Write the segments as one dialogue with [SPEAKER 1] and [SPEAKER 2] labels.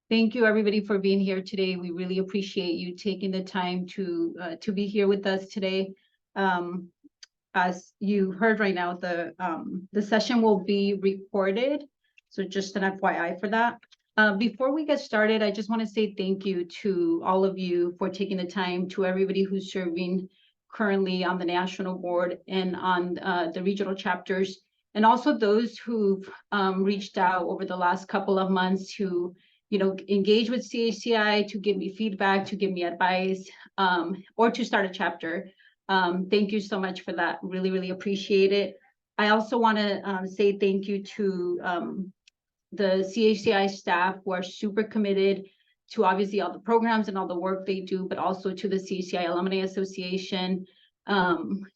[SPEAKER 1] Thank you, everybody, for being here today. We really appreciate you taking the time to be here with us today. As you heard right now, the session will be recorded, so just an FYI for that. Before we get started, I just want to say thank you to all of you for taking the time, to everybody who's serving currently on the national board and on the regional chapters, and also those who've reached out over the last couple of months to engage with CHCI, to give me feedback, to give me advice, or to start a chapter. Thank you so much for that. Really, really appreciate it. I also want to say thank you to the CHCI staff, who are super committed to obviously all the programs and all the work they do, but also to the CHCI Alumni Association.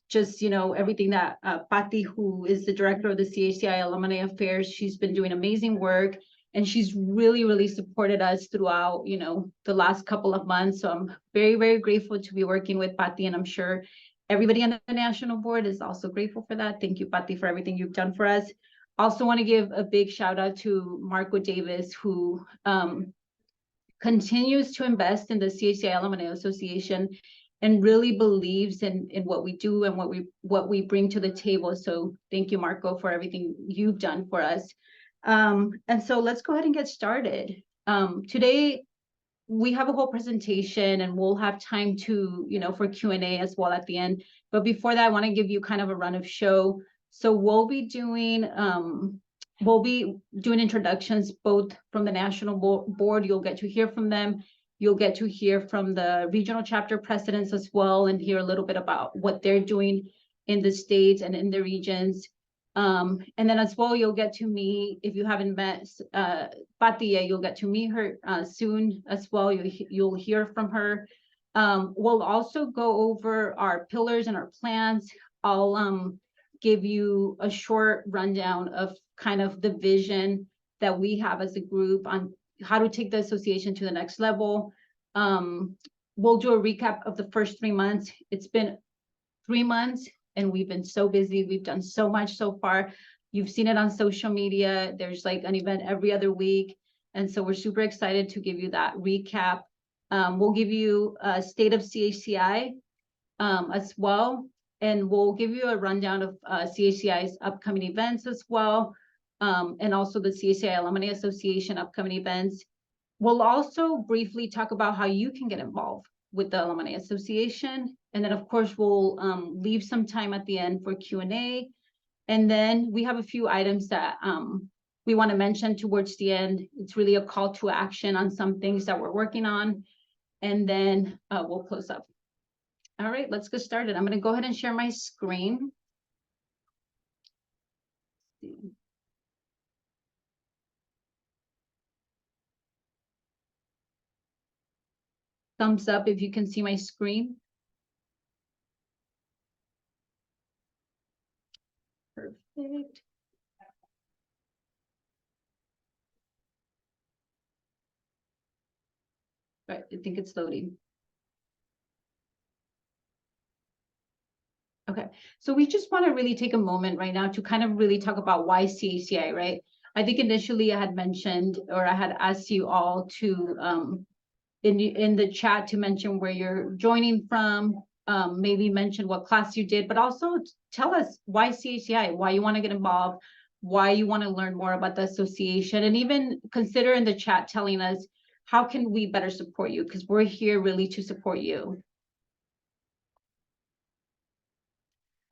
[SPEAKER 1] Just, everything that Patty, who is the director of the CHCI Alumni Affairs, she's been doing amazing work. And she's really, really supported us throughout, the last couple of months. So I'm very, very grateful to be working with Patty, and I'm sure everybody on the national board is also grateful for that. Thank you, Patty, for everything you've done for us. Also want to give a big shout out to Marco Davis, who continues to invest in the CHCI Alumni Association and really believes in what we do and what we bring to the table. So thank you, Marco, for everything you've done for us. And so let's go ahead and get started. Today, we have a whole presentation, and we'll have time to, for Q&A as well at the end. But before that, I want to give you kind of a run of show. So we'll be doing introductions both from the national board. You'll get to hear from them. You'll get to hear from the regional chapter presidents as well, and hear a little bit about what they're doing in the states and in the regions. And then as well, you'll get to meet, if you haven't met Patty, you'll get to meet her soon as well. You'll hear from her. We'll also go over our pillars and our plans. I'll give you a short rundown of kind of the vision that we have as a group on how to take the association to the next level. We'll do a recap of the first 3 months. It's been 3 months. And we've been so busy. We've done so much so far. You've seen it on social media. There's like an event every other week. And so we're super excited to give you that recap. We'll give you a state of CHCI as well. And we'll give you a rundown of CHCI's upcoming events as well. And also the CHCI Alumni Association upcoming events. We'll also briefly talk about how you can get involved with the Alumni Association. And then, of course, we'll leave some time at the end for Q&A. And then we have a few items that we want to mention towards the end. It's really a call to action on some things that we're working on. And then we'll close up. All right, let's get started. I'm going to go ahead and share my screen. Thumbs up if you can see my screen. Perfect. All right, I think it's loading. Okay, so we just want to really take a moment right now to kind of really talk about why CHCI, right? I think initially I had mentioned, or I had asked you all to, in the chat, to mention where you're joining from, maybe mention what class you did, but also tell us why CHCI, why you want to get involved, why you want to learn more about the association, and even consider in the chat telling us how can we better support you, because we're here really to support you.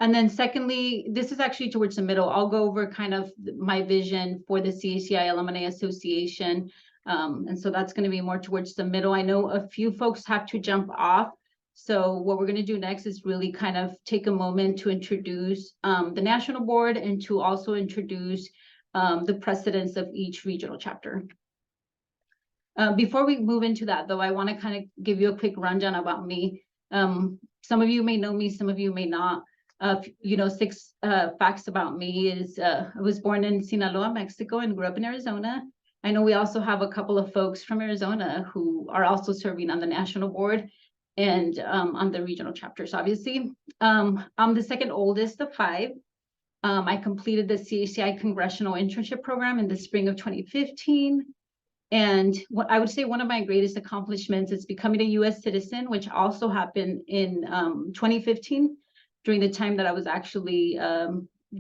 [SPEAKER 1] And then secondly, this is actually towards the middle. I'll go over kind of my vision for the CHCI Alumni Association. And so that's going to be more towards the middle. I know a few folks have to jump off. So what we're going to do next is really kind of take a moment to introduce the national board, and to also introduce the presidents of each regional chapter. Before we move into that, though, I want to kind of give you a quick rundown about me. Some of you may know me, some of you may not. 6 facts about me is I was born in Sinaloa, Mexico, and grew up in Arizona. I know we also have a couple of folks from Arizona who are also serving on the national board and on the regional chapters, obviously. I'm the second oldest of 5. I completed the CHCI Congressional Internship Program in the spring of 2015. And what I would say one of my greatest accomplishments is becoming a US citizen, which also happened in 2015 during the time that I was actually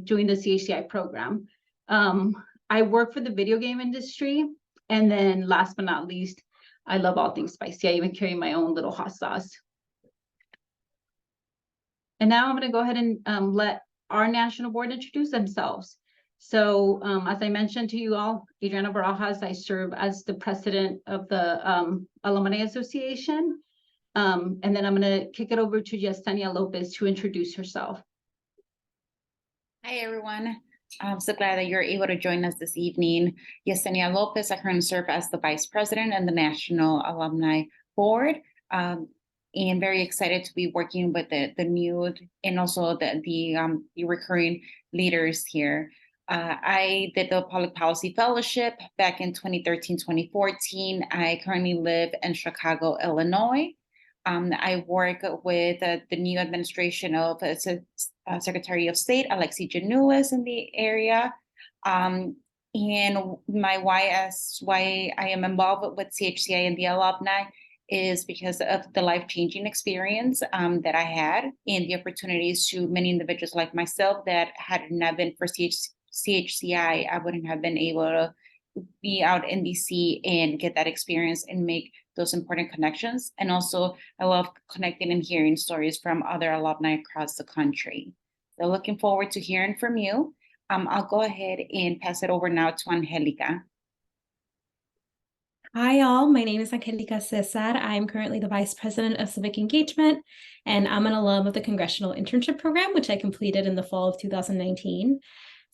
[SPEAKER 1] doing the CHCI program. I work for the video game industry. And then last but not least, I love all things spicy. I even carry my own little hot sauce. And now I'm going to go ahead and let our national board introduce themselves. So as I mentioned to you all, Adriana Barajas, I serve as the president of the Alumni Association. And then I'm going to kick it over to Yesenia Lopez to introduce herself.
[SPEAKER 2] Hi, everyone. I'm so glad that you're able to join us this evening. Yesenia Lopez, I currently serve as the Vice President and the National Alumni Board. And very excited to be working with the new and also the recurring leaders here. I did the Public Policy Fellowship back in 2013-2014. I currently live in Chicago, Illinois. I work with the new administration of Secretary of State Alexi Janulis in the area. And why I am involved with CHCI and the alumni is because of the life-changing experience that I had and the opportunities to many individuals like myself that had it not been for CHCI, I wouldn't have been able to be out in DC and get that experience and make those important connections. And also, I love connecting and hearing stories from other alumni across the country. So looking forward to hearing from you. I'll go ahead and pass it over now to Angelica.
[SPEAKER 3] Hi, all. My name is Angelica Cesar. I'm currently the Vice President of Civic Engagement, and I'm an alum of the Congressional Internship Program, which I completed in the fall of 2019.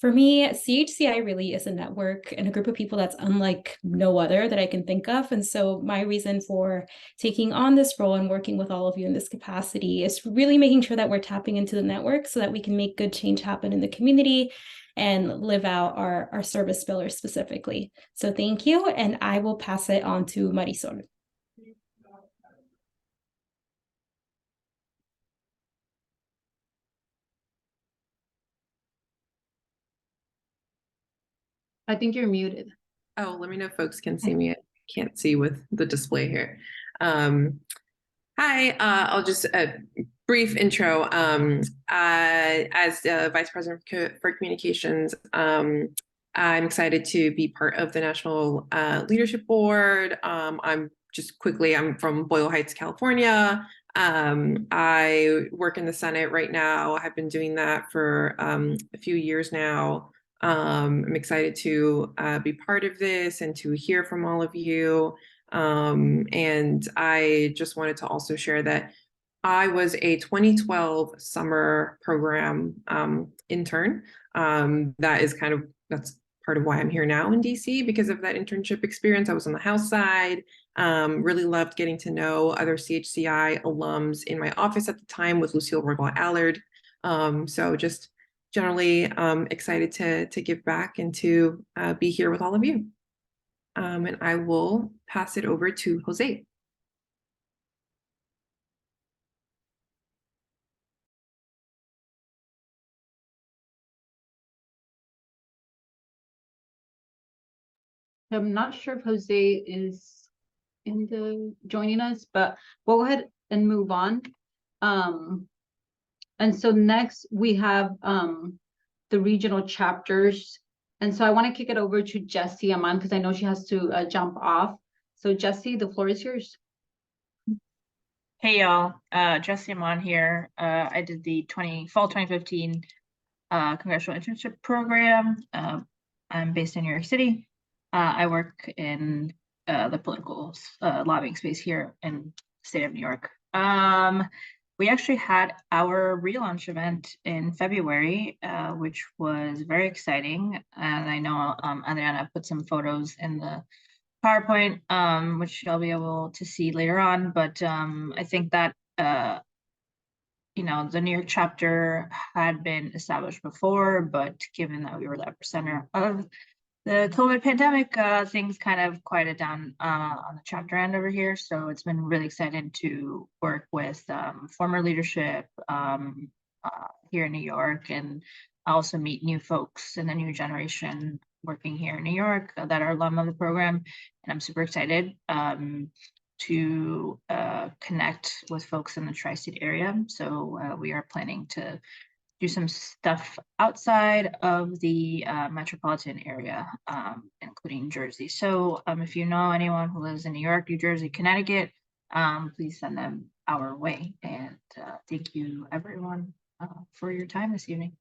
[SPEAKER 3] For me, CHCI really is a network and a group of people that's unlike no other that I can think of. And so my reason for taking on this role and working with all of you in this capacity is really making sure that we're tapping into the network so that we can make good change happen in the community and live out our service pillars specifically. So thank you, and I will pass it on to Marisol.
[SPEAKER 1] I think you're muted.
[SPEAKER 4] Oh, let me know if folks can see me. I can't see with the display here. Hi, I'll just a brief intro. As Vice President for Communications, I'm excited to be part of the National Leadership Board. I'm from Boyle Heights, California. I work in the Senate right now. I've been doing that for a few years now. I'm excited to be part of this and to hear from all of you. And I just wanted to also share that I was a 2012 summer program intern. That's part of why I'm here now in DC, because of that internship experience. I was on the House side, really loved getting to know other CHCI alums in my office at the time with Lucille Roybal-Allard. So just generally excited to give back and to be here with all of you. And I will pass it over to Jose.
[SPEAKER 1] I'm not sure if Jose is joining us, but we'll go ahead and move on. And so next we have the regional chapters. And so I want to kick it over to Jessie Aman because I know she has to jump off. So Jessie, the floor is yours.
[SPEAKER 5] Hey y'all, Jessie Aman here. I did the fall 2015 Congressional Internship Program. I'm based in New York City. I work in the political lobbying space here in the state of New York. We actually had our relaunch event in February, which was very exciting. And I know Adriana put some photos in the PowerPoint, which you'll be able to see later on. But I think that, the New York chapter had been established before, but given that we were the epicenter of the COVID pandemic, things kind of quieted down on the chapter end over here. So it's been really exciting to work with former leadership here in New York and I also meet new folks in the new generation working here in New York that are alum of the program. And I'm super excited to connect with folks in the tri-state area. So we are planning to do some stuff outside of the metropolitan area, including Jersey. So if you know anyone who lives in New York, New Jersey, Connecticut, please send them our way. And thank you everyone for your time this evening.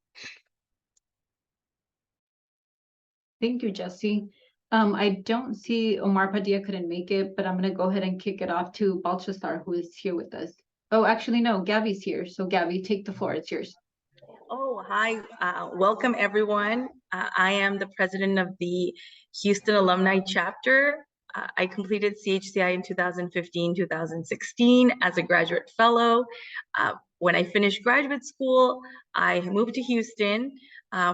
[SPEAKER 1] Thank you, Jesse. I don't see Omar Padilla couldn't make it, but I'm gonna go ahead and kick it off to Balthasar, who is here with us. Oh, actually, no, Gabby's here. So Gabby, take the floor, it's yours.
[SPEAKER 6] Oh, hi. Welcome, everyone. I am the president of the Houston Alumni Chapter. I completed CHCI in 2015, 2016 as a graduate fellow. When I finished graduate school, I moved to Houston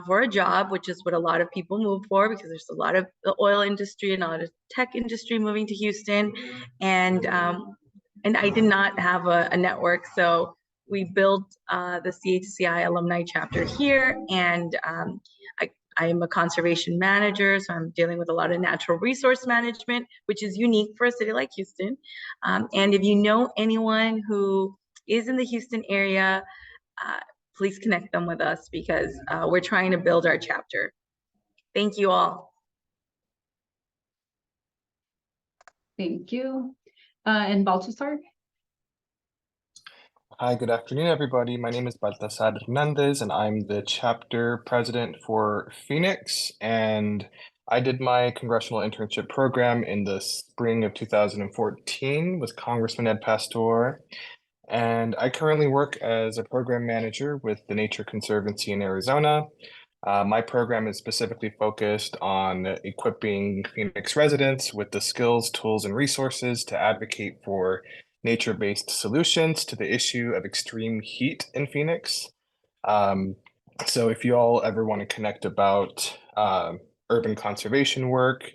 [SPEAKER 6] for a job, which is what a lot of people move for because there's a lot of the oil industry and a lot of tech industry moving to Houston. And I did not have a network, so we built the CHCI alumni chapter here, and I am a conservation manager, so I'm dealing with a lot of natural resource management, which is unique for a city like Houston. And if you know anyone who is in the Houston area, please connect them with us because we're trying to build our chapter. Thank you all.
[SPEAKER 1] Thank you. And Balthasar?
[SPEAKER 7] Hi, good afternoon, everybody. My name is Baltasar Hernandez, and I'm the chapter president for Phoenix. And I did my congressional internship program in the spring of 2014 with Congressman Ed Pastor. And I currently work as a program manager with the Nature Conservancy in Arizona. My program is specifically focused on equipping Phoenix residents with the skills, tools, and resources to advocate for nature-based solutions to the issue of extreme heat in Phoenix. So if you all ever want to connect about urban conservation work,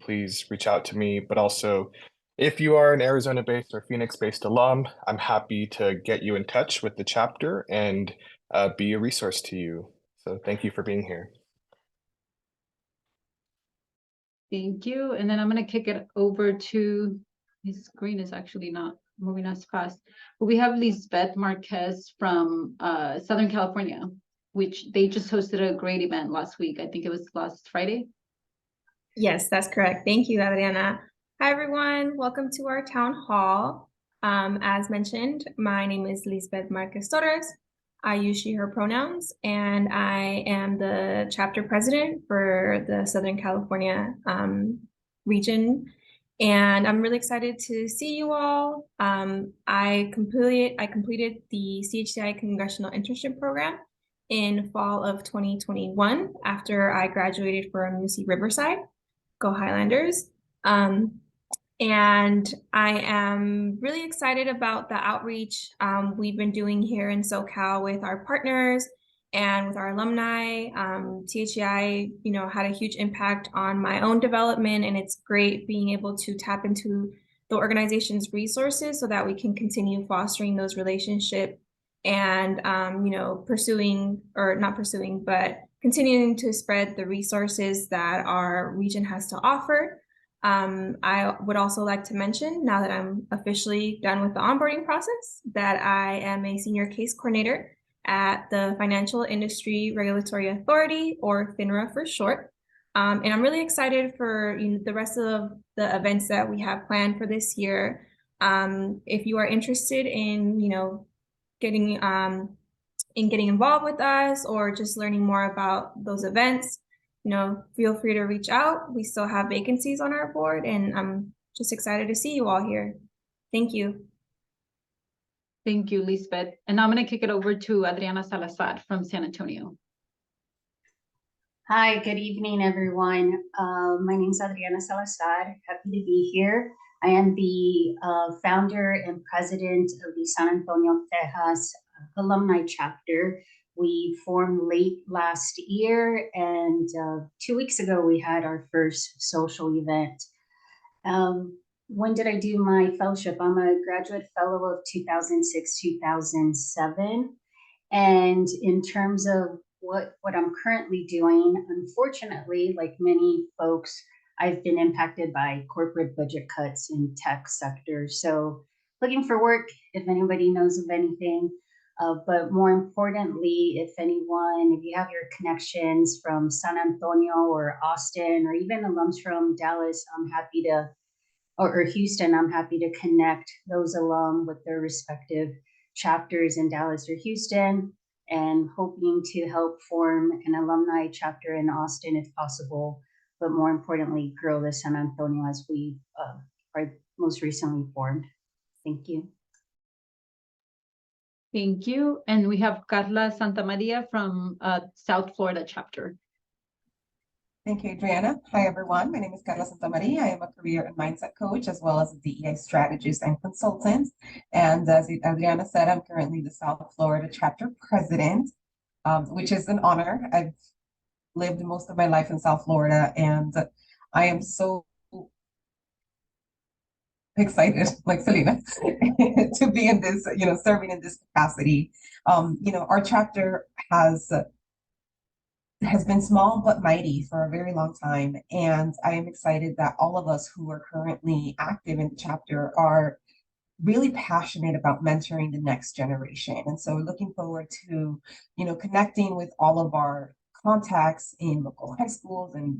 [SPEAKER 7] please reach out to me. But also, if you are an Arizona-based or Phoenix-based alum, I'm happy to get you in touch with the chapter and be a resource to you. So thank you for being here.
[SPEAKER 1] Thank you. And then I'm going to kick it over to, his screen is actually not moving as fast, but we have Lisbeth Marquez from Southern California, which they just hosted a great event last week. I think it was last Friday.
[SPEAKER 8] Yes, that's correct. Thank you, Adriana. Hi, everyone. Welcome to our town hall. As mentioned, my name is Lisbeth Marquez Torres. I use she, her pronouns, and I am the chapter president for the Southern California region. And I'm really excited to see you all. I completed the CHCI Congressional Internship Program in fall of 2021 after I graduated from UC Riverside. Go Highlanders. And I am really excited about the outreach we've been doing here in SoCal with our partners and with our alumni. CHCI, had a huge impact on my own development, and it's great being able to tap into the organization's resources so that we can continue fostering those relationships and, continuing to spread the resources that our region has to offer. I would also like to mention, now that I'm officially done with the onboarding process, that I am a senior case coordinator at the Financial Industry Regulatory Authority, or FINRA for short. And I'm really excited for the rest of the events that we have planned for this year. If you are interested in, getting involved with us or just learning more about those events, feel free to reach out. We still have vacancies on our board, and I'm just excited to see you all here. Thank you.
[SPEAKER 1] Thank you, Lisbeth. And now I'm going to kick it over to Adriana Salazar from San Antonio.
[SPEAKER 9] Hi, good evening, everyone. My name is Adriana Salazar. Happy to be here. I am the founder and president of the San Antonio, Texas alumni chapter. We formed late last year, and 2 weeks ago, we had our first social event. When did I do my fellowship? I'm a graduate fellow of 2006, 2007. And in terms of what I'm currently doing. Unfortunately, like many folks, I've been impacted by corporate budget cuts in tech sector. So looking for work, if anybody knows of anything. But more importantly, if you have your connections from San Antonio or Austin, or even alums from Dallas, I'm happy to, or Houston, I'm happy to connect those alum with their respective chapters in Dallas or Houston, and hoping to help form an alumni chapter in Austin if possible, but more importantly, grow the San Antonio as we are most recently formed. Thank you.
[SPEAKER 1] Thank you. And we have Carla Santamaria from South Florida chapter.
[SPEAKER 10] Thank you, Adriana. Hi, everyone. My name is Carla Santamaria. I am a career and mindset coach, as well as a DEI strategist and consultant. And as Adriana said, I'm currently the South Florida chapter president, which is an honor. I've lived most of my life in South Florida, and I am so excited, like Selena, to be in this, serving in this capacity. Our chapter has been small but mighty for a very long time, and I am excited that all of us who are currently active in the chapter are really passionate about mentoring the next generation. And so looking forward to, connecting with all of our contacts in local high schools and,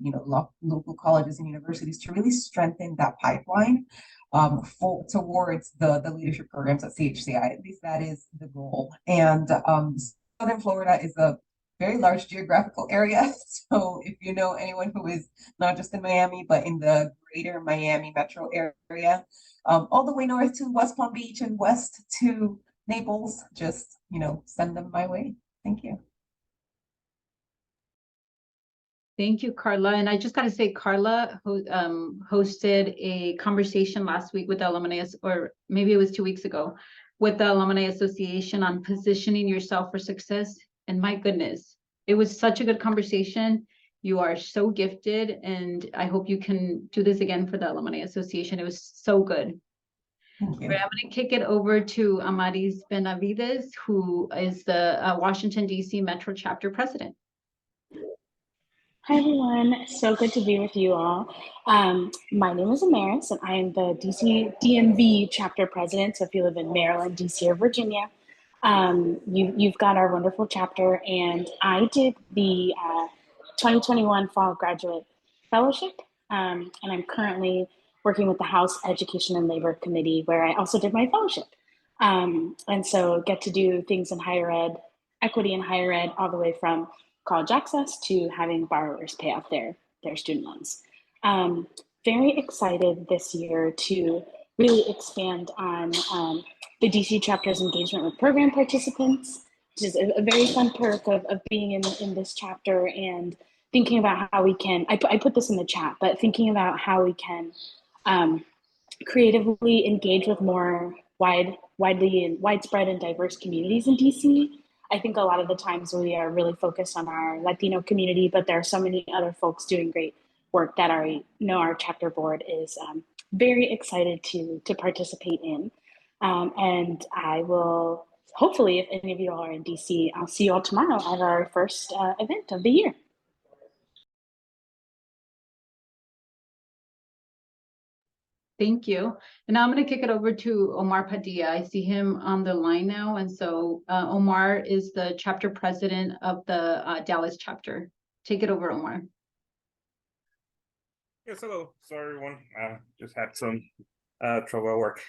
[SPEAKER 10] local colleges and universities to really strengthen that pipeline towards the leadership programs at CHCI. At least that is the goal. And Southern Florida is a very large geographical area. So if you know anyone who is not just in Miami, but in the greater Miami metro area, all the way north to West Palm Beach and west to Naples, just, send them my way. Thank you.
[SPEAKER 1] Thank you, Carla. And I just got to say, Carla hosted a conversation last week with the alumni, or maybe it was 2 weeks ago, with the Alumni Association on positioning yourself for success. And my goodness, it was such a good conversation. You are so gifted, and I hope you can do this again for the Alumni Association. It was so good.
[SPEAKER 10] Thank you.
[SPEAKER 1] I'm going to kick it over to Amaris Benavides, who is the Washington, D.C. Metro Chapter President.
[SPEAKER 11] Hi, everyone. So good to be with you all. My name is Amaris, and I am the DC DMV chapter president. So if you live in Maryland, DC, or Virginia, you've got our wonderful chapter. And I did the 2021 Fall Graduate Fellowship, and I'm currently working with the House Education and Labor Committee, where I also did my fellowship. And so get to do things in higher ed, equity in higher ed, all the way from college access to having borrowers pay off their student loans. Very excited this year to really expand on the DC chapter's engagement with program participants, which is a very fun perk of being in this chapter, and thinking about how we can, I put this in the chat, but thinking about how we can creatively engage with more widespread and diverse communities in DC. I think a lot of the times we are really focused on our Latino community, but there are so many other folks doing great work that our chapter board is very excited to participate in. And I will, hopefully, if any of you all are in DC, I'll see you all tomorrow at our first event of the year.
[SPEAKER 1] Thank you. And now I'm going to kick it over to Omar Padilla. I see him on the line now. And so Omar is the chapter president of the Dallas chapter. Take it over, Omar.
[SPEAKER 12] Yes, hello. Sorry, everyone. Just had some trouble at work.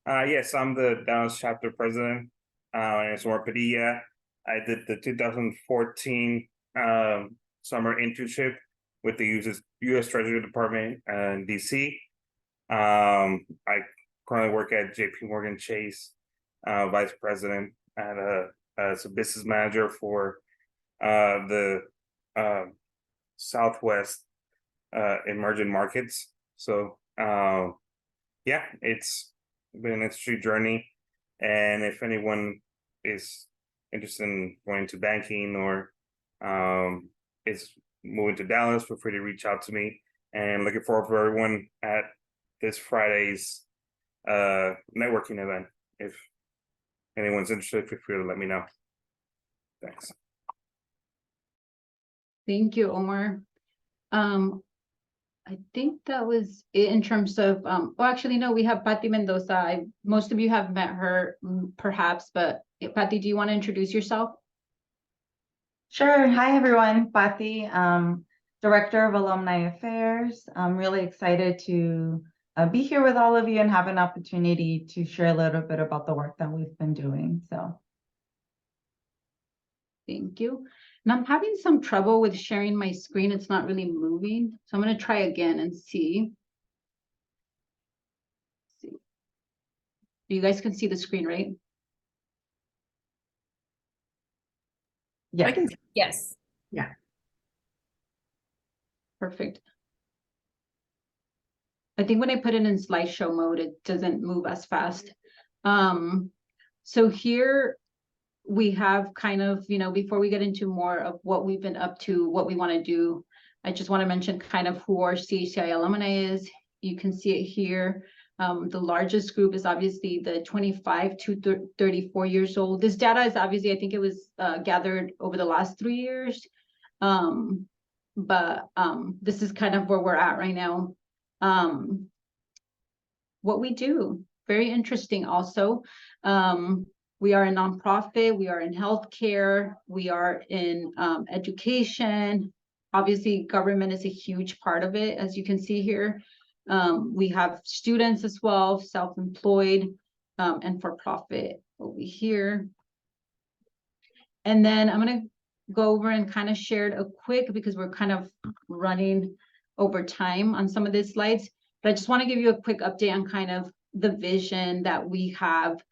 [SPEAKER 12] Yes, I'm the Dallas chapter president. My name is Omar Padilla. I did the 2014 summer internship with the U.S. Treasury Department in DC. I currently work at JP Morgan Chase, vice president as a business manager for the Southwest emerging markets. So yeah, it's been an interesting journey. And if anyone is interested in going to banking or is moving to Dallas, feel free to reach out to me. And looking forward for everyone at this Friday's networking event. If anyone's interested, feel free to let me know. Thanks.
[SPEAKER 1] Thank you, Omar. I think that was it in terms of, well, actually, no, we have Patty Mendoza. Most of you have met her, perhaps, but Patty, do you want to introduce yourself?
[SPEAKER 13] Sure. Hi, everyone. Patty, Director of Alumni Affairs. I'm really excited to be here with all of you and have an opportunity to share a little bit about the work that we've been doing. So,
[SPEAKER 1] thank you. And I'm having some trouble with sharing my screen. It's not really moving. So I'm going to try again and see. You guys can see the screen, right?
[SPEAKER 13] yeah.
[SPEAKER 4] I can.
[SPEAKER 8] Yes.
[SPEAKER 4] Yeah.
[SPEAKER 1] Perfect. I think when I put it in slideshow mode, it doesn't move as fast. So here we have kind of, before we get into more of what we've been up to, what we want to do, I just want to mention kind of who our CHCI alumni is. You can see it here. The largest group is obviously the 25 to 34 years old. This data is obviously, I think it was gathered over the last 3 years. But this is kind of where we're at right now. What we do, very interesting also. We are a nonprofit, we are in healthcare, we are in education. Obviously, government is a huge part of it, as you can see here. We have students as well, self-employed, and for-profit over here. And then I'm going to go over and kind of share a quick, because we're kind of running over time on some of these slides, but I just want to give you a quick update on kind of the vision that we have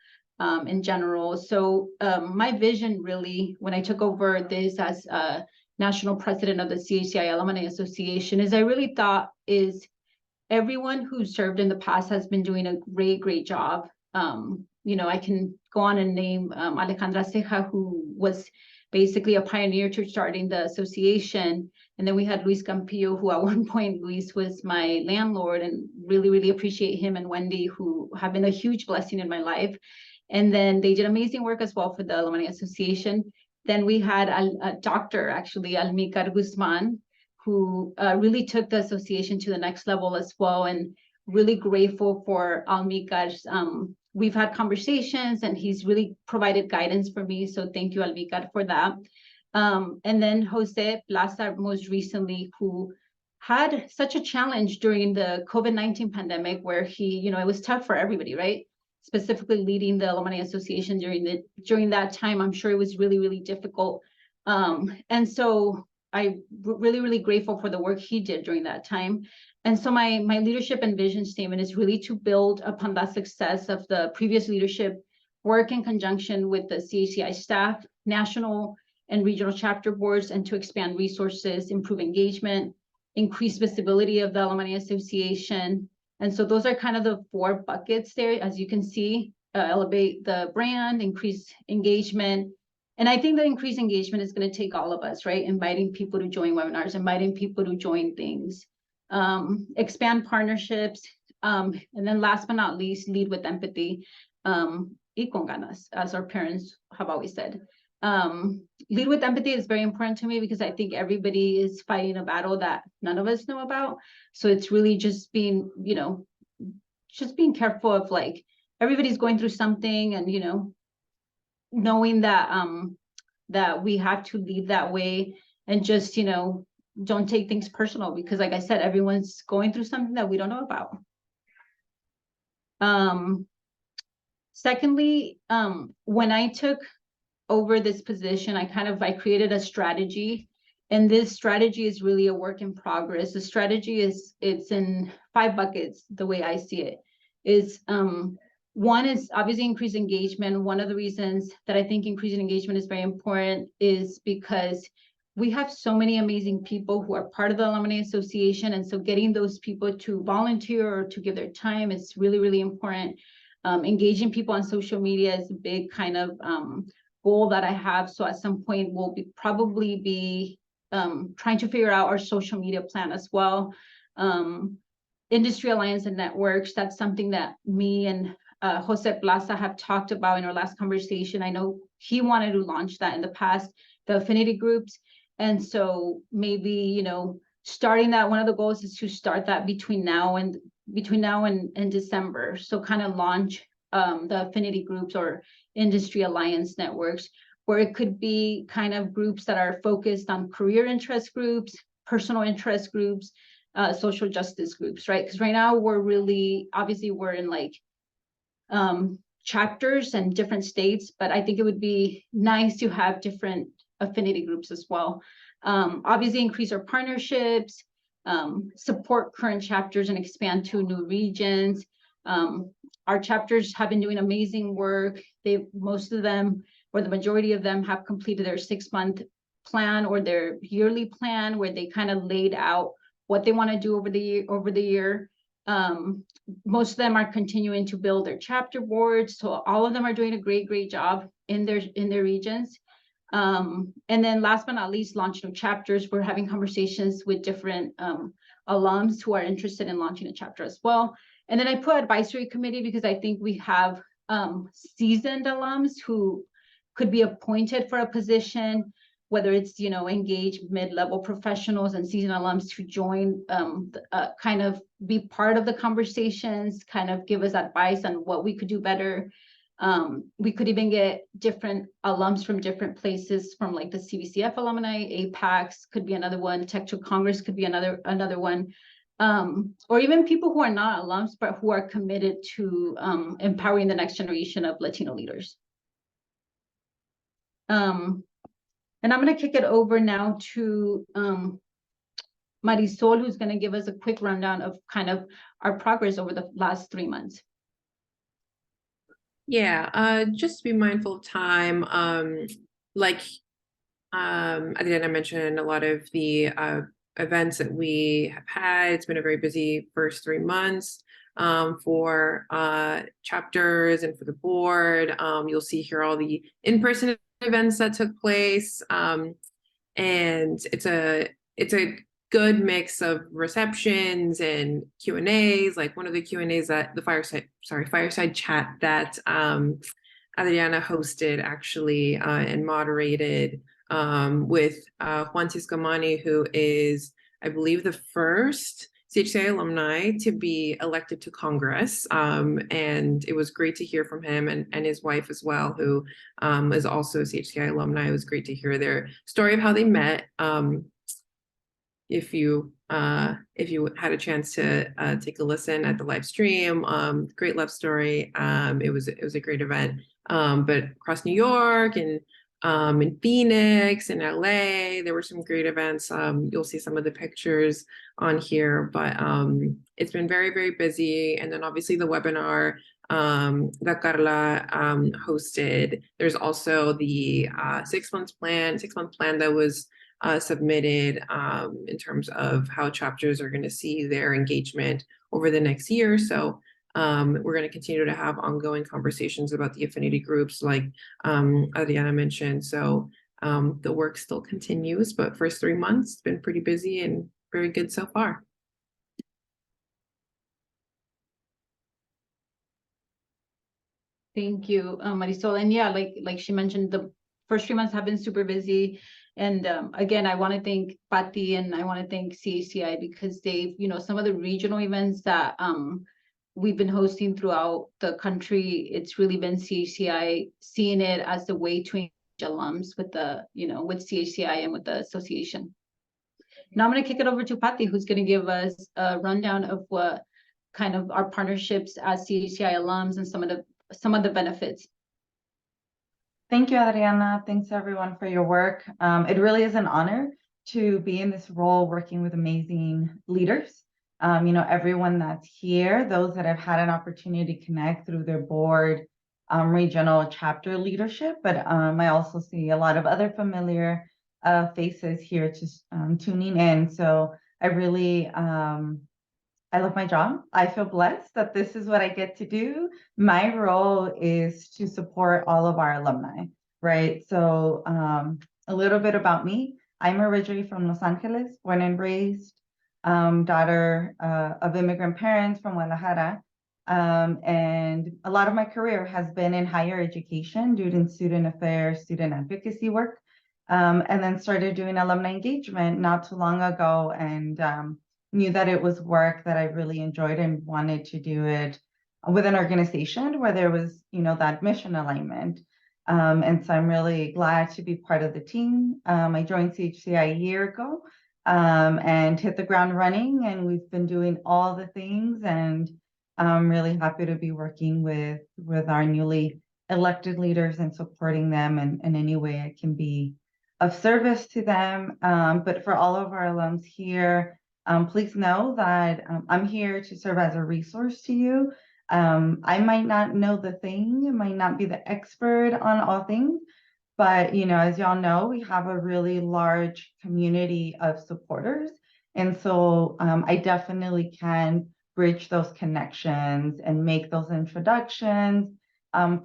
[SPEAKER 1] in general. So my vision really, when I took over this as national president of the CHCI Alumni Association, is I really thought is everyone who served in the past has been doing a great job. I can go on and name Alejandra Ceja, who was basically a pioneer to starting the association. And then we had Luis Campillo, who at one point, Luis was my landlord, and really appreciate him and Wendy, who have been a huge blessing in my life. And then they did amazing work as well for the Alumni Association. Then we had a doctor, actually, Almícar Guzmán, who really took the association to the next level as well, and really grateful for Almícar's. We've had conversations and he's really provided guidance for me. So thank you, Almícar, for that. And then Jose Plaza, most recently, who had such a challenge during the COVID-19 pandemic, where he, it was tough for everybody, right? Specifically leading the Alumni Association during that time. I'm sure it was really difficult. And so I'm really grateful for the work he did during that time. And so my leadership and vision statement is really to build upon that success of the previous leadership, work in conjunction with the CHCI staff, national and regional chapter boards, and to expand resources, improve engagement, increase visibility of the Alumni Association. And so those are kind of the 4 buckets there, as you can see. Elevate the brand, increase engagement. And I think that increased engagement is going to take all of us, right? Inviting people to join webinars, inviting people to join things, expand partnerships. And then last but not least, lead with empathy, y con ganas, as our parents have always said. Lead with empathy is very important to me, because I think everybody is fighting a battle that none of us know about. So it's really just being, just being careful of, like, everybody's going through something, and, knowing that that we have to lead that way, and just, don't take things personal, because like I said, everyone's going through something that we don't know about. Secondly, when I took over this position, I created a strategy, and this strategy is really a work in progress. The strategy it's in 5 buckets, the way I see it. Is one is obviously increased engagement. One of the reasons that I think increasing engagement is very important is because we have so many amazing people who are part of the Alumni Association, and so getting those people to volunteer or to give their time is really important. Engaging people on social media is a big kind of goal that I have. So at some point we'll probably be trying to figure out our social media plan as well. Industry alliance and networks, that's something that me and Jose Plaza have talked about in our last conversation. I know he wanted to launch that in the past, the affinity groups. And so maybe, you know, starting that, one of the goals is to start that between now and December. So kind of launch the affinity groups or industry alliance networks, where it could be kind of groups that are focused on career interest groups, personal interest groups, social justice groups, right? Because right now we're really, obviously we're in like chapters and different states, but I think it would be nice to have different affinity groups as well. Obviously increase our partnerships, support current chapters and expand to new regions. Our chapters have been doing amazing work. Most of them, or the majority of them, have completed their 6-month plan or their yearly plan, where they kind of laid out what they want to do over the year. Most of them are continuing to build their chapter boards. So all of them are doing a great job in their regions. And then last but not least, launch new chapters. We're having conversations with different alums who are interested in launching a chapter as well. And then I put advisory committee because I think we have seasoned alums who could be appointed for a position, whether it's, you know, engaged mid-level professionals and seasoned alums to join, kind of be part of the conversations, kind of give us advice on what we could do better. We could even get different alums from different places, from like the CBCF alumni, APACS could be another one, Tech to Congress could be another one, or even people who are not alums, but who are committed to empowering the next generation of Latino leaders. And I'm going to kick it over now to Marisol, who's going to give us a quick rundown of kind of our progress over the last 3 months.
[SPEAKER 4] Yeah, just be mindful of time. Like Adriana mentioned, a lot of the events that we have had, it's been a very busy first 3 months for chapters and for the board. You'll see here all the in-person events that took place, and it's a good mix of receptions and Q&As. Like one of the Q&As that the fireside chat that Adriana hosted actually and moderated with Juan Tiscamani, who is, I believe, the first CHCI alumni to be elected to Congress. And it was great to hear from him and his wife as well, who is also a CHCI alumni. It was great to hear their story of how they met. If you had a chance to take a listen at the live stream, great love story. It was a great event. But across New York and in Phoenix and LA, there were some great events. You'll see some of the pictures on here, but it's been very busy. And then obviously the webinar that Carla hosted. There's also the 6-month plan that was submitted in terms of how chapters are going to see their engagement over the next year. So we're going to continue to have ongoing conversations about the affinity groups, like Adriana mentioned. So the work still continues, but first 3 months it's been pretty busy and very good so far.
[SPEAKER 1] Thank you, Marisol. And yeah, like she mentioned, the first 3 months have been super busy. And again, I want to thank Patty and I want to thank CHCI because they've, you know, some of the regional events that we've been hosting throughout the country, it's really been CHCI seeing it as the way to engage alums with the, you know, with CHCI and with the association. Now I'm going to kick it over to Patty, who's going to give us a rundown of what kind of our partnerships as CHCI alums and some of the benefits.
[SPEAKER 13] Thank you, Adriana. Thanks everyone for your work. It really is an honor to be in this role working with amazing leaders. You know, everyone that's here, those that have had an opportunity to connect through their board, regional chapter leadership, but I also see a lot of other familiar faces here just tuning in. So I really, I love my job. I feel blessed that this is what I get to do. My role is to support all of our alumni, right? So a little bit about me. I'm originally from Los Angeles, born and raised, daughter of immigrant parents from Guadalajara. And a lot of my career has been in higher education, doing student affairs, student advocacy work. and then started doing alumni engagement not too long ago, and knew that it was work that I really enjoyed and wanted to do it with an organization where there was, that mission alignment. And so I'm really glad to be part of the team. I joined CHCI a year ago, and hit the ground running, and we've been doing all the things, and I'm really happy to be working with our newly elected leaders and supporting them in any way I can be of service to them. But for all of our alums here, please know that I'm here to serve as a resource to you. I might not know the thing, might not be the expert on all things, but as y'all know, we have a really large community of supporters. And so I definitely can bridge those connections and make those introductions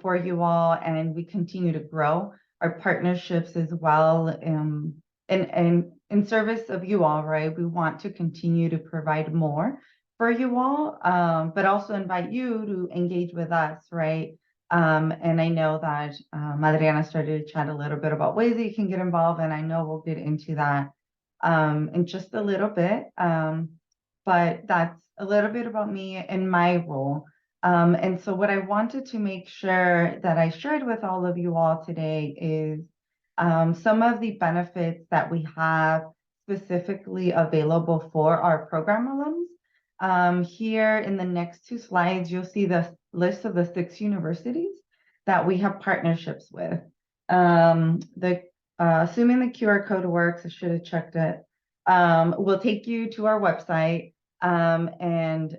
[SPEAKER 13] for you all. And we continue to grow our partnerships as well. And in service of you all, right? We want to continue to provide more for you all, but also invite you to engage with us, right? And I know that Adriana started to chat a little bit about ways that you can get involved, and I know we'll get into that in just a little bit. But that's a little bit about me and my role. And so what I wanted to make sure that I shared with all of you all today is some of the benefits that we have specifically available for our program alums. Here in the next 2 slides, you'll see the list of the 6 universities that we have partnerships with. Assuming the QR code works, I should have checked it. We'll take you to our website, and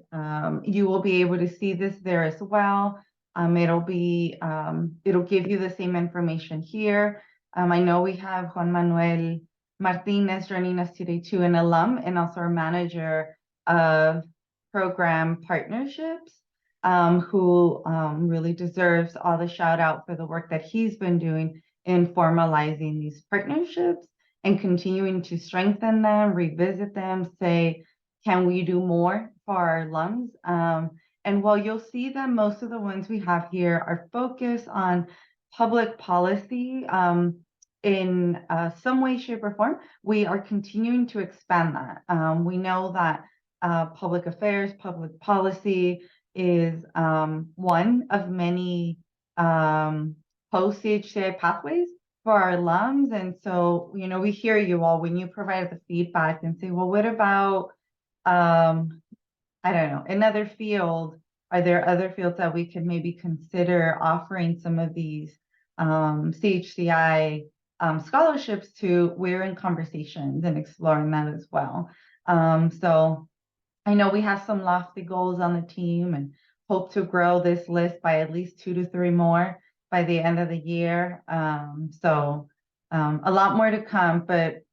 [SPEAKER 13] you will be able to see this there as well. It'll give you the same information here. I know we have Juan Manuel Martinez joining us today too, an alum and also our manager of program partnerships, who really deserves all the shout out for the work that he's been doing in formalizing these partnerships and continuing to strengthen them, revisit them, say, can we do more for our alums? And while you'll see that most of the ones we have here are focused on public policy in some way, shape, or form, we are continuing to expand that. We know that public affairs, public policy is one of many post-CHCI pathways for our alums. And so, we hear you all when you provide the feedback and say, well, what about, I don't know, another field? Are there other fields that we could maybe consider offering some of these CHCI scholarships to? We're in conversations and exploring that as well. So I know we have some lofty goals on the team and hope to grow this list by at least 2 to 3 more by the end of the year. So a lot more to come, but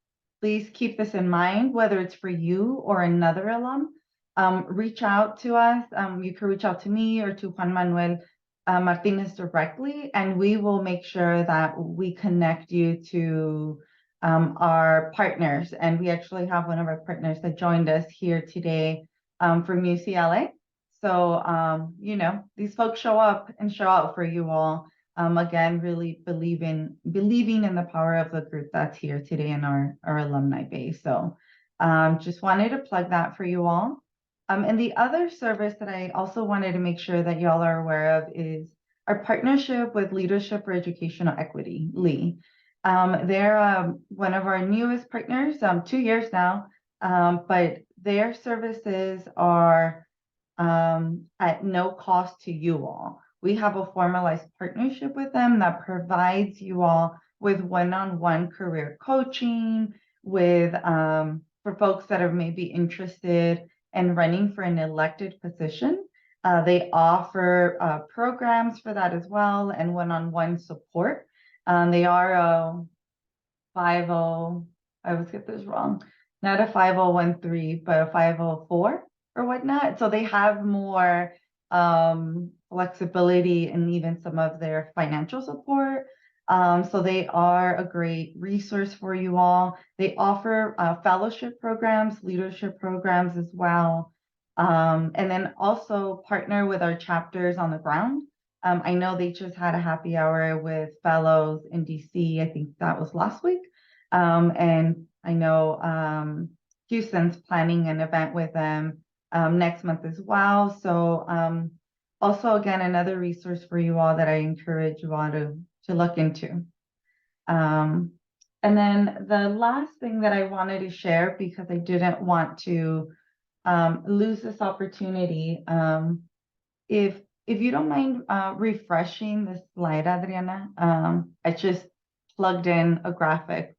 [SPEAKER 13] please keep this in mind, whether it's for you or another alum. Reach out to us. You can reach out to me or to Juan Manuel Martinez directly, and we will make sure that we connect you to our partners. And we actually have one of our partners that joined us here today from UCLA. So, these folks show up and show out for you all. Again, really believing in the power of the group that's here today in our alumni base. So just wanted to plug that for you all. And the other service that I also wanted to make sure that y'all are aware of is our partnership with Leadership for Educational Equity, LEE. They're one of our newest partners, 2 years now, but their services are at no cost to you all. We have a formalized partnership with them that provides you all with one-on-one career coaching with for folks that are maybe interested in running for an elected position. They offer programs for that as well and one-on-one support. They are a 50, I always get this wrong, not a 5013, but a 504 or whatnot. So they have more flexibility and even some of their financial support. So they are a great resource for you all. They offer fellowship programs, leadership programs as well. And then also partner with our chapters on the ground. I know they just had a happy hour with fellows in DC. I think that was last week. And I know Houston's planning an event with them next month as well. So also, again, another resource for you all that I encourage you all to look into. And then the last thing that I wanted to share, because I didn't want to lose this opportunity, if you don't mind refreshing the slide, Adriana, I just plugged in a graphic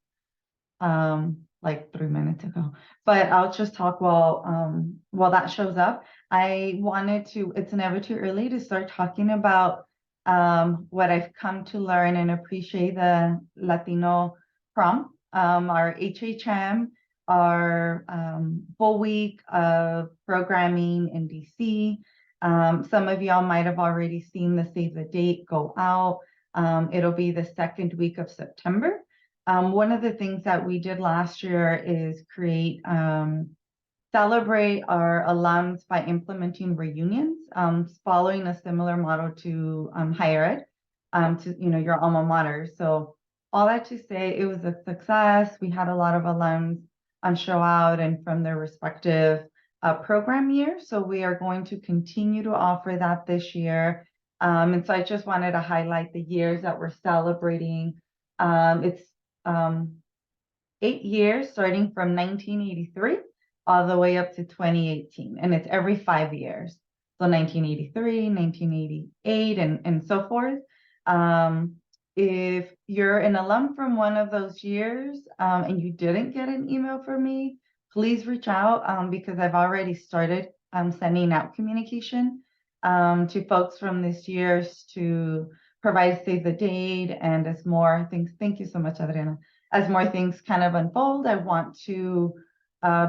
[SPEAKER 13] like 3 minutes ago, but I'll just talk while that shows up. I wanted to, it's never too early to start talking about what I've come to learn and appreciate the Latino prom, our HHM, our full week of programming in DC. Some of y'all might have already seen the save the date go out. It'll be the second week of September. One of the things that we did last year is celebrate our alums by implementing reunions, following a similar model to higher ed, to your alma mater. So all that to say, it was a success. We had a lot of alums show out and from their respective program year. So we are going to continue to offer that this year. And so I just wanted to highlight the years that we're celebrating. It's 8 years starting from 1983 all the way up to 2018, and it's every 5 years. So 1983, 1988, and so forth. If you're an alum from one of those years and you didn't get an email from me, please reach out because I've already started sending out communication to folks from this year's to provide save the date, and as more things, thank you so much, Adriana. As more things kind of unfold, I want to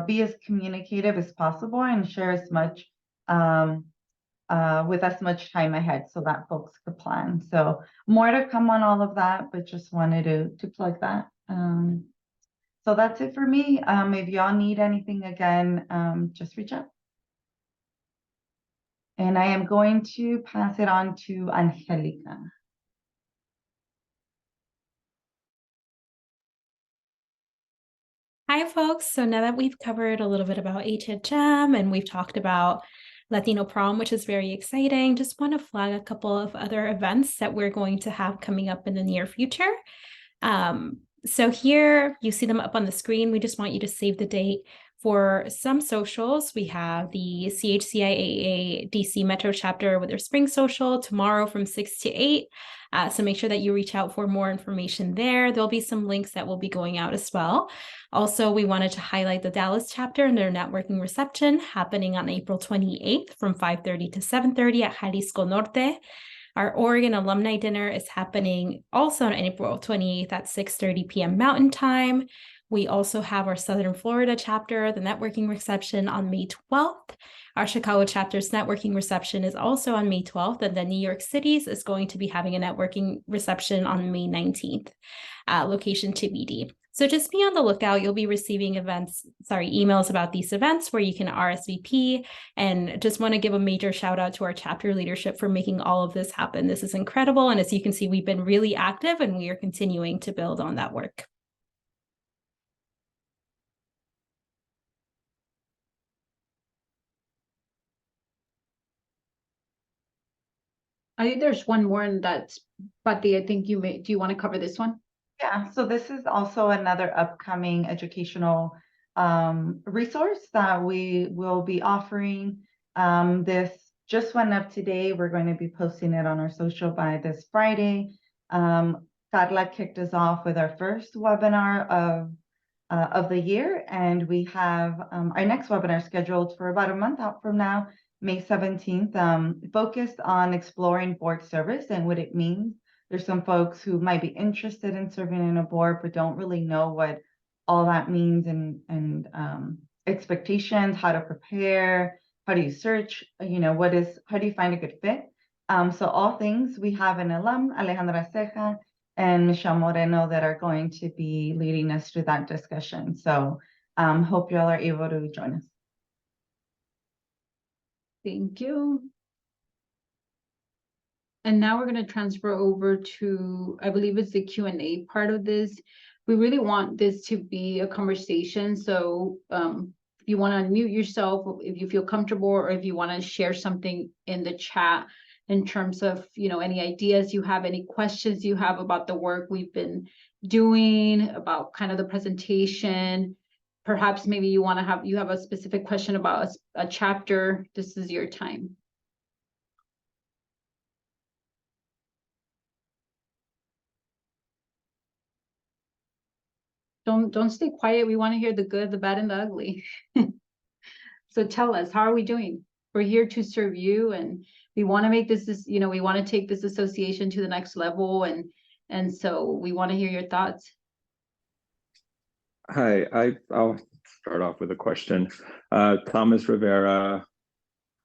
[SPEAKER 13] be as communicative as possible and share as much with as much time ahead so that folks could plan. So more to come on all of that, but just wanted to plug that. So that's it for me. If y'all need anything again, just reach out. And I am going to pass it on to Angelica.
[SPEAKER 3] Hi, folks. So now that we've covered a little bit about HHM and we've talked about Latino Prom, which is very exciting, just want to flag a couple of other events that we're going to have coming up in the near future. So here you see them up on the screen. We just want you to save the date. For some socials, we have the CHCI-AA DC Metro chapter with their spring social tomorrow from 6 to 8. So make sure that you reach out for more information there. There'll be some links that will be going out as well. Also, we wanted to highlight the Dallas chapter and their networking reception happening on April 28th from 5:30 to 7:30 at Jalisco Norte. Our Oregon Alumni Dinner is happening also on April 28th at 6:30 p.m. Mountain Time. We also have our Southern Florida chapter, the networking reception on May 12th. Our Chicago chapter's networking reception is also on May 12th, and then New York City's is going to be having a networking reception on May 19th, location TBD. So just be on the lookout. You'll be receiving emails about these events where you can RSVP, and just want to give a major shout out to our chapter leadership for making all of this happen. This is incredible. And as you can see, we've been really active and we are continuing to build on that work.
[SPEAKER 1] I think there's one more, and that's, Pati, I think do you want to cover this one?
[SPEAKER 13] Yeah, so this is also another upcoming educational resource that we will be offering. This just went up today. We're going to be posting it on our social by this Friday. Carla kicked us off with our first webinar of the year, and we have our next webinar scheduled for about a month out from now, May 17th, focused on exploring board service and what it means. There's some folks who might be interested in serving in a board, but don't really know what all that means and expectations, how to prepare, how do you search, how do you find a good fit? So all things, we have an alum, Alejandra Ceja, and Michelle Moreno that are going to be leading us through that discussion. So hope you all are able to join us.
[SPEAKER 1] Thank you. And now we're going to transfer over to, I believe it's the Q&A part of this. we really want this to be a conversation. So if you want to unmute yourself, if you feel comfortable, or if you want to share something in the chat in terms of, you know, any ideas you have, any questions you have about the work we've been doing, about kind of the presentation. Perhaps maybe you want to have, you have a specific question about a chapter. This is your time. Don't stay quiet. We want to hear the good, the bad, and the ugly. So tell us, how are we doing? We're here to serve you, and we want to make this, you know, we want to take this association to the next level, and so we want to hear your thoughts.
[SPEAKER 14] Hi, I'll start off with a question. Thomas Rivera,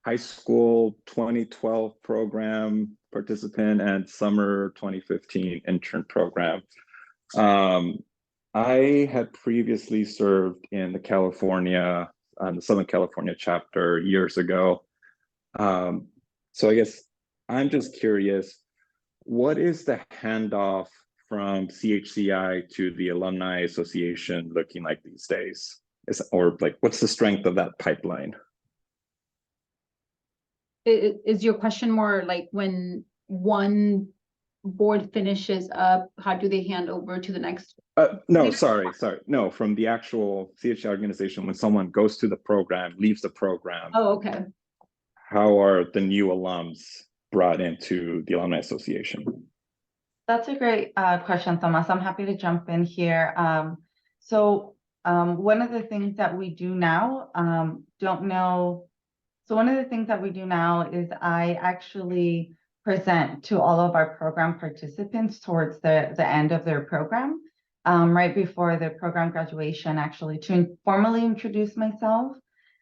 [SPEAKER 14] high school 2012 program participant and summer 2015 intern program. I had previously served in the Southern California chapter years ago. So I guess I'm just curious, what is the handoff from CHCI to the Alumni Association looking like these days? Or like, what's the strength of that pipeline?
[SPEAKER 1] Is your question more like when one board finishes up, how do they hand over to the next?
[SPEAKER 14] No, sorry. No, from the actual CHCI organization, when someone goes to the program, leaves the program.
[SPEAKER 1] Oh, okay.
[SPEAKER 14] How are the new alums brought into the Alumni Association?
[SPEAKER 13] That's a great question, Thomas. I'm happy to jump in here. One of the things that we do now, one of the things that we do now is I actually present to all of our program participants towards the end of their program, right before the program graduation, actually, to formally introduce myself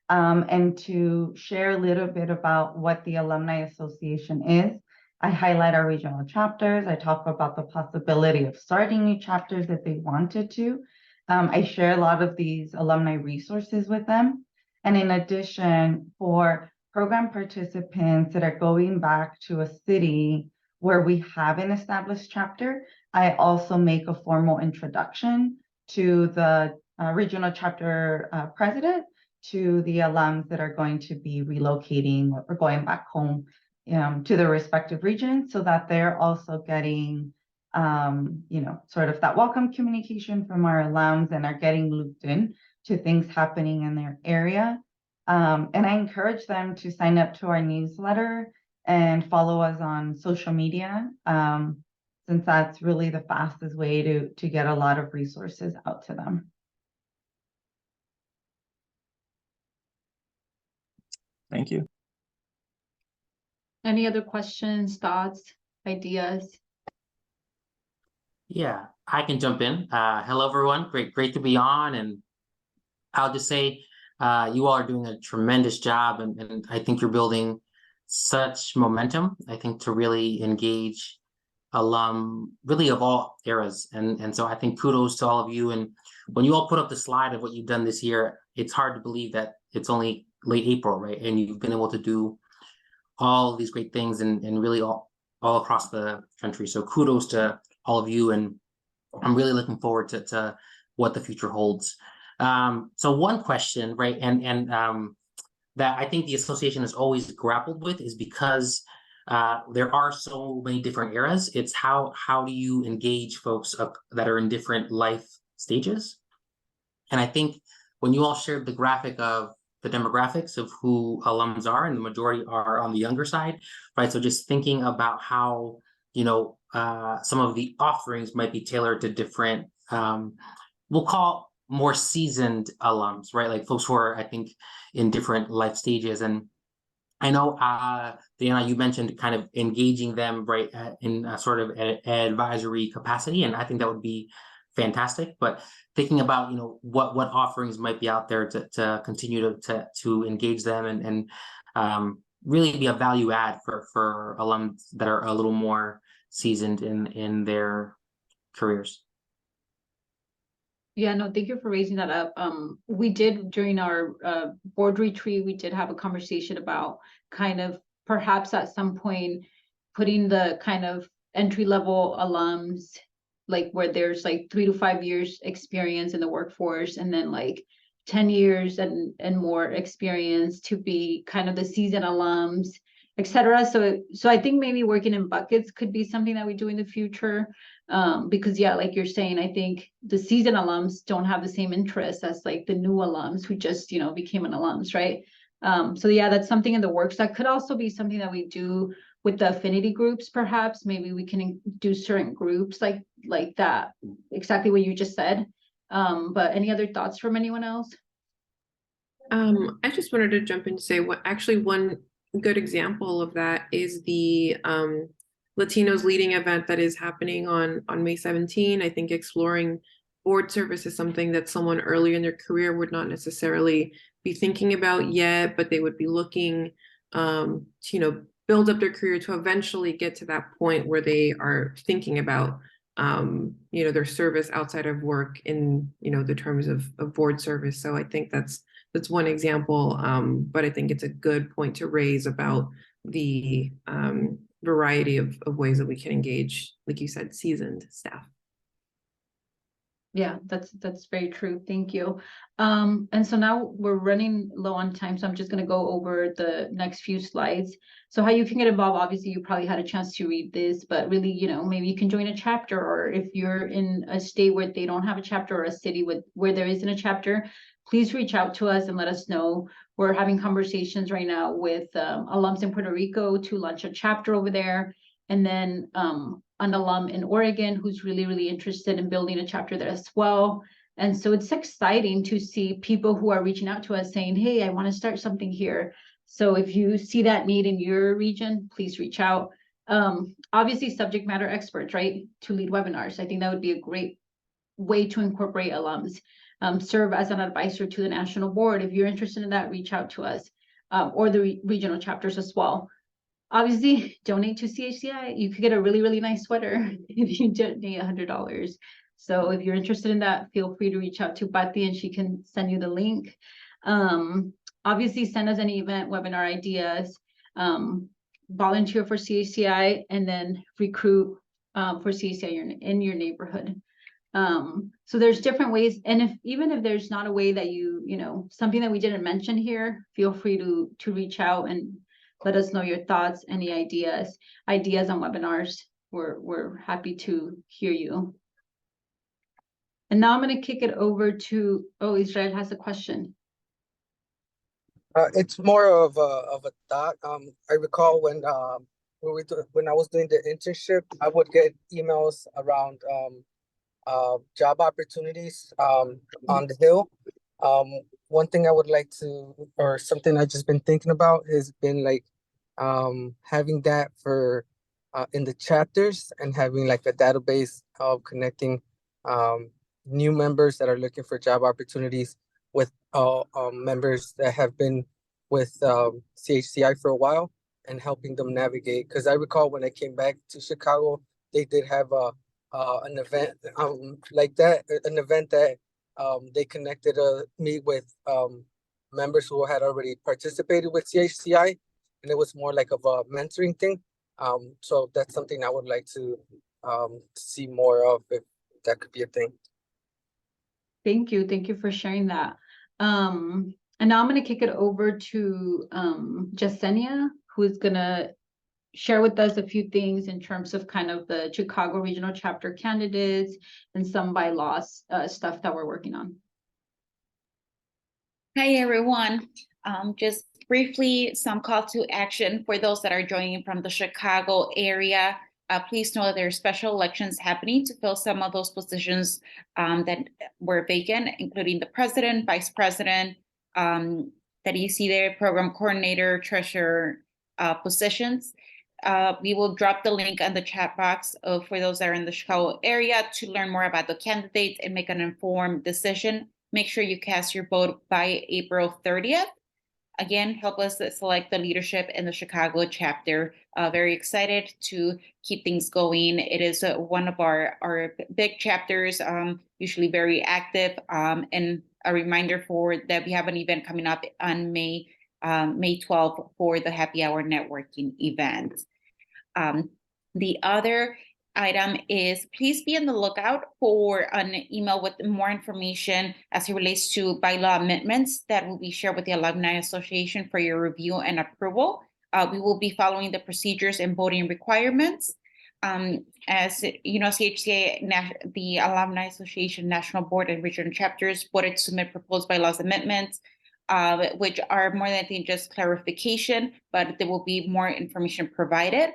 [SPEAKER 13] and to share a little bit about what the Alumni Association is. I highlight our regional chapters. I talk about the possibility of starting new chapters if they wanted to. I share a lot of these alumni resources with them. And in addition, for program participants that are going back to a city where we have an established chapter, I also make a formal introduction to the regional chapter president, to the alums that are going to be relocating or going back home to their respective regions, so that they're also getting, sort of that welcome communication from our alums and are getting looped in to things happening in their area. And I encourage them to sign up to our newsletter and follow us on social media, since that's really the fastest way to get a lot of resources out to them.
[SPEAKER 14] Thank you.
[SPEAKER 1] Any other questions, thoughts, ideas?
[SPEAKER 15] Yeah, I can jump in. Hello, everyone. Great to be on. And I'll just say, you all are doing a tremendous job, and I think you're building such momentum, I think, to really engage alum really of all eras. And so I think kudos to all of you. And when you all put up the slide of what you've done this year, it's hard to believe that it's only late April, right? And you've been able to do all of these great things and really all across the country. So kudos to all of you. And I'm really looking forward to what the future holds. So one question, right, and that I think the association has always grappled with is because there are so many different eras. It's how do you engage folks that are in different life stages? And I think when you all shared the graphic of the demographics of who alums are, and the majority are on the younger side, right? So just thinking about how, some of the offerings might be tailored to different, we'll call more seasoned alums, right? Like folks who are, I think, in different life stages. And I know, Diana, you mentioned kind of engaging them, right, in a sort of advisory capacity, and I think that would be fantastic. But thinking about, what offerings might be out there to continue to engage them and really be a value add for alums that are a little more seasoned in their careers.
[SPEAKER 1] Yeah, no, thank you for raising that up. We did, during our board retreat, we did have a conversation about kind of perhaps at some point putting the kind of entry-level alums like where there's like 3 to 5 years experience in the workforce, and then like 10 years and more experience to be kind of the seasoned alums, etc. So I think maybe working in buckets could be something that we do in the future. Because yeah, like you're saying, I think the seasoned alums don't have the same interest as like the new alums who just, you know, became an alums, right? So yeah, that's something in the works. That could also be something that we do with the affinity groups, perhaps. Maybe we can do certain groups like that, exactly what you just said. But any other thoughts from anyone else?
[SPEAKER 4] I just wanted to jump in to say one good example of that is the Latinos Leading event that is happening on May 17. I think exploring board service is something that someone earlier in their career would not necessarily be thinking about yet, but they would be looking to, you know, build up their career to eventually get to that point where they are thinking about you know, their service outside of work in, you know, the terms of board service. So I think that's one example, but I think it's a good point to raise about the variety of ways that we can engage, like you said, seasoned staff.
[SPEAKER 1] Yeah, that's very true. Thank you. And so now we're running low on time, so I'm just going to go over the next few slides. So how you can get involved, obviously you probably had a chance to read this, but really, you know, maybe you can join a chapter, or if you're in a state where they don't have a chapter, or a city where there isn't a chapter, please reach out to us and let us know. We're having conversations right now with alums in Puerto Rico to launch a chapter over there. And then an alum in Oregon who's really, really interested in building a chapter there as well. And so it's exciting to see people who are reaching out to us saying, hey, I want to start something here. So if you see that need in your region, please reach out. Obviously, subject matter experts, right, to lead webinars. I think that would be a great way to incorporate alums. Serve as an advisor to the national board. If you're interested in that, reach out to us, or the regional chapters as well. Obviously, donate to CHCI. You could get a really, really nice sweater if you donate $100. So if you're interested in that, feel free to reach out to Bati and she can send you the link. Obviously, send us any event, webinar ideas, volunteer for CHCI, and then recruit for CHCI in your neighborhood. So there's different ways, and even if there's not a way that you know, something that we didn't mention here, feel free to reach out and let us know your thoughts, any ideas on webinars. We're happy to hear you. And now I'm going to kick it over to, Israel has a question.
[SPEAKER 16] It's more of a thought. I recall when I was doing the internship, I would get emails around job opportunities on the Hill. One thing I would like to, or something I've just been thinking about, has been like having that for in the chapters, and having like a database of connecting new members that are looking for job opportunities with members that have been with CHCI for a while, and helping them navigate. Because I recall when I came back to Chicago, they did have an event like that, an event that they connected me with members who had already participated with CHCI, and it was more like of a mentoring thing. So that's something I would like to see more of, if that could be a thing.
[SPEAKER 1] Thank you for sharing that. And now I'm going to kick it over to Yesenia, who is going to share with us a few things in terms of kind of the Chicago Regional Chapter candidates and some bylaws stuff that we're working on.
[SPEAKER 2] Hi, everyone. Just briefly, some call to action for those that are joining from the Chicago area. Please know that there are special elections happening to fill some of those positions that were vacant, including the president, vice president, that you see there, program coordinator, treasurer positions. We will drop the link in the chat box for those that are in the Chicago area to learn more about the candidates and make an informed decision. Make sure you cast your vote by April 30th. Again, help us select the leadership in the Chicago chapter. Very excited to keep things going. It is one of our big chapters, usually very active. And a reminder that we have an event coming up on May 12th for the Happy Hour networking event. The other item is please be on the lookout for an email with more information as it relates to bylaw amendments that will be shared with the Alumni Association for your review and approval. We will be following the procedures and voting requirements. As you know, CHCI, the Alumni Association National Board and Regional Chapters voted to submit proposed bylaws amendments, which are more than anything just clarification, but there will be more information provided.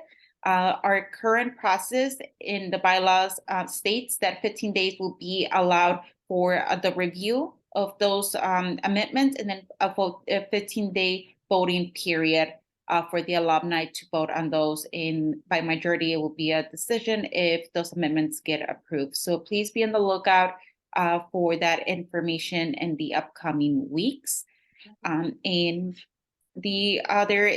[SPEAKER 2] Our current process in the bylaws states that 15 days will be allowed for the review of those amendments, and then a 15-day voting period for the alumni to vote on those. By majority, it will be a decision if those amendments get approved. So please be on the lookout for that information in the upcoming weeks. And the other,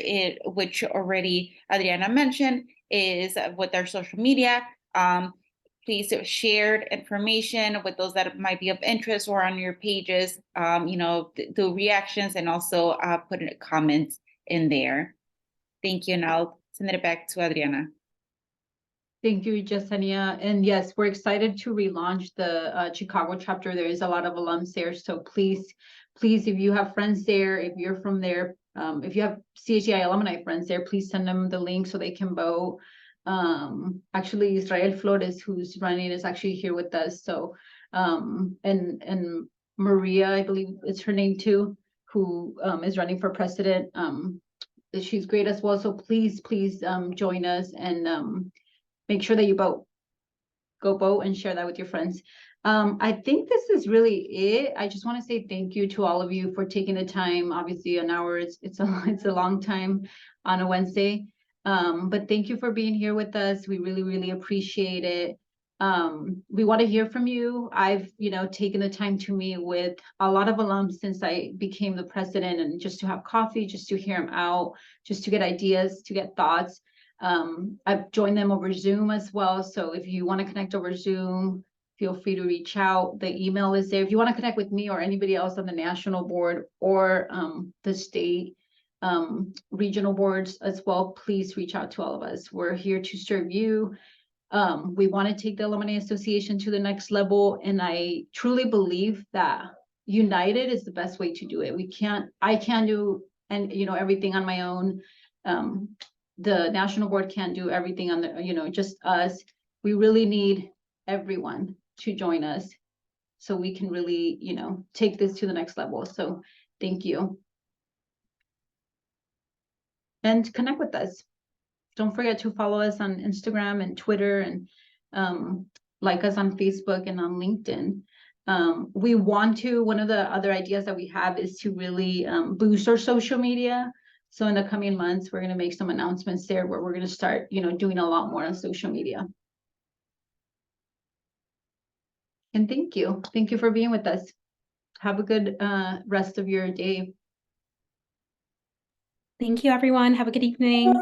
[SPEAKER 2] which already Adriana mentioned, is with our social media. Please share information with those that might be of interest or on your pages, do reactions and also put comments in there. Thank you, and I'll send it back to Adriana.
[SPEAKER 1] Thank you, Yesenia. And yes, we're excited to relaunch the Chicago chapter. There is a lot of alums there. So please, if you have friends there, if you're from there, if you have CHCI alumni friends there, please send them the link so they can vote. Actually, Israel Flores, who's running, is actually here with us. So, and Maria, I believe it's her name too, who is running for president. She's great as well. So please join us and make sure that you vote. Go vote and share that with your friends. I think this is really it. I just want to say thank you to all of you for taking the time. Obviously, an hour it's a long time on a Wednesday. But thank you for being here with us. We really appreciate it. We want to hear from you. I've taken the time to meet with a lot of alums since I became the president, and just to have coffee, just to hear them out, just to get ideas, to get thoughts. I've joined them over Zoom as well. So if you want to connect over Zoom, feel free to reach out. The email is there. If you want to connect with me or anybody else on the national board or the state regional boards as well, please reach out to all of us. We're here to serve you. We want to take the Alumni Association to the next level. And I truly believe that united is the best way to do it. I can't do everything on my own. The national board can't do everything on the, just us. We really need everyone to join us so we can really, take this to the next level. So thank you. And connect with us. Don't forget to follow us on Instagram and Twitter, and like us on Facebook and on LinkedIn. One of the other ideas that we have is to really boost our social media. So in the coming months, we're going to make some announcements there where we're going to start, doing a lot more on social media. And thank you. Thank you for being with us. Have a good rest of your day.
[SPEAKER 3] Thank you, everyone. Have a good evening.